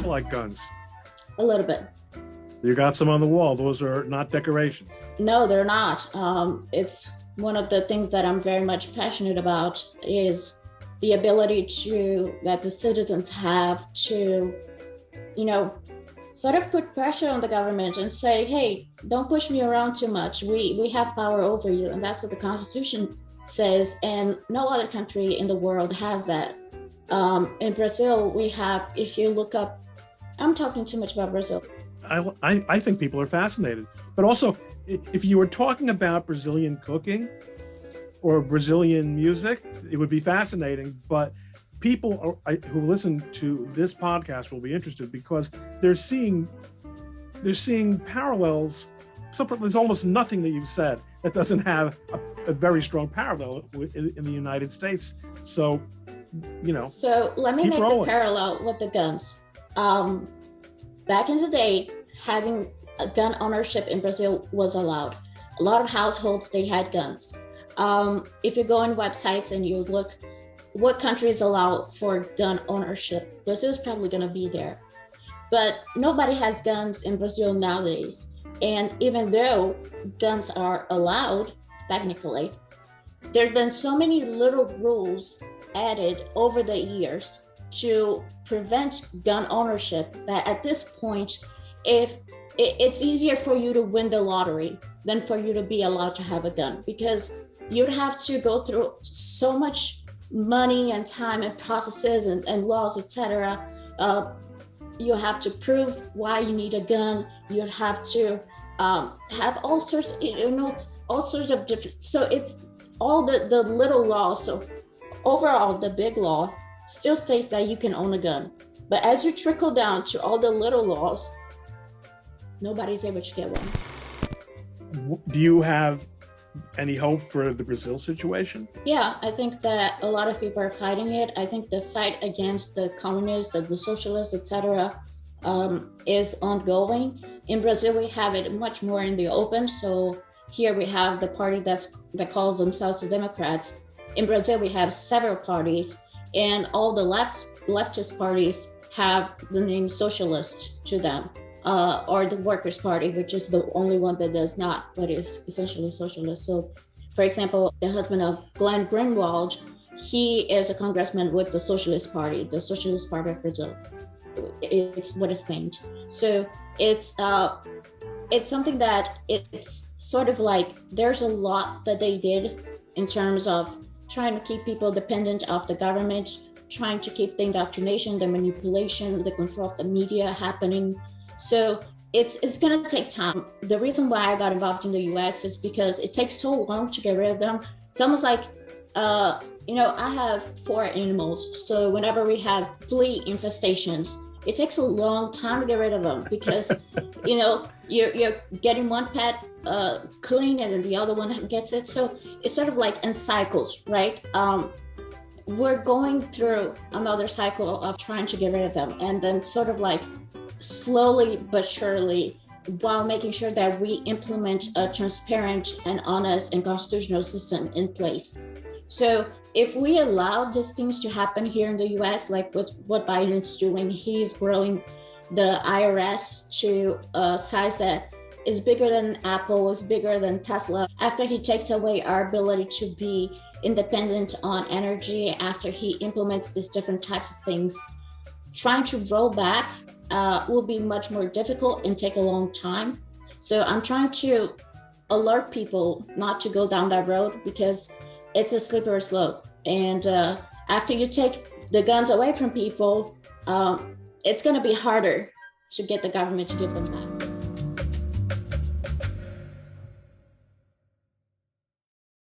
like guns? A little bit. You got some on the wall. Those are not decorations. No, they're not. It's one of the things that I'm very much passionate about is the ability that the citizens have to, sort of put pressure on the government and say, hey, don't push me around too much. We have power over you. And that's what the Constitution says. And no other country in the world has that. In Brazil, we have, if you look up, I'm talking too much about Brazil. I think people are fascinated. But also, if you were talking about Brazilian cooking or Brazilian music, it would be fascinating. But people who listen to this podcast will be interested because they're seeing parallels. There's almost nothing that you've said that doesn't have a very strong parallel in the United States. So, So let me make the parallel with the guns. Back in the day, having a gun ownership in Brazil was allowed. A lot of households, they had guns. If you go on websites and you look what countries allow for gun ownership, Brazil is probably going to be there. But nobody has guns in Brazil nowadays. And even though guns are allowed, technically, there's been so many little rules added over the years to prevent gun ownership that at this point, if it's easier for you to win the lottery than for you to be allowed to have a gun, because you'd have to go through so much money and time and processes and laws, etc. You have to prove why you need a gun. You'd have to have all sorts of different. So it's all the little laws. So overall, the big law still states that you can own a gun. But as you trickle down to all the little laws, nobody's able to get one. Do you have any hope for the Brazil situation? Yeah, I think that a lot of people are fighting it. I think the fight against the communists, the socialists, etc., is ongoing. In Brazil, we have it much more in the open. So here we have the party that calls themselves the Democrats. In Brazil, we have several parties, and all the leftist parties have the name socialist to them, or the Workers' Party, which is the only one that does not, but is essentially socialist. So, for example, the husband of Glenn Greenwald, he is a congressman with the Socialist Party, the Socialist Party of Brazil. It's what it's named. So it's something that it's sort of like there's a lot that they did in terms of trying to keep people dependent of the government, trying to keep the indoctrination, the manipulation, the control of the media happening. So it's going to take time. The reason why I got involved in the US is because it takes so long to get rid of them. It's almost like, I have 4 animals. So whenever we have flea infestations, it takes a long time to get rid of them because, you're getting one pet clean and then the other one gets it. So it's sort of like in cycles, right? We're going through another cycle of trying to get rid of them, and then sort of like slowly but surely, while making sure that we implement a transparent and honest and constitutional system in place. So if we allow these things to happen here in the US, like with what Biden's doing, he's growing the IRS to a size that is bigger than Apple, is bigger than Tesla. After he takes away our ability to be independent on energy, after he implements these different types of things, trying to roll back will be much more difficult and take a long time. So I'm trying to alert people not to go down that road because it's a slippery slope. And after you take the guns away from people, it's going to be harder to get the government to give them back.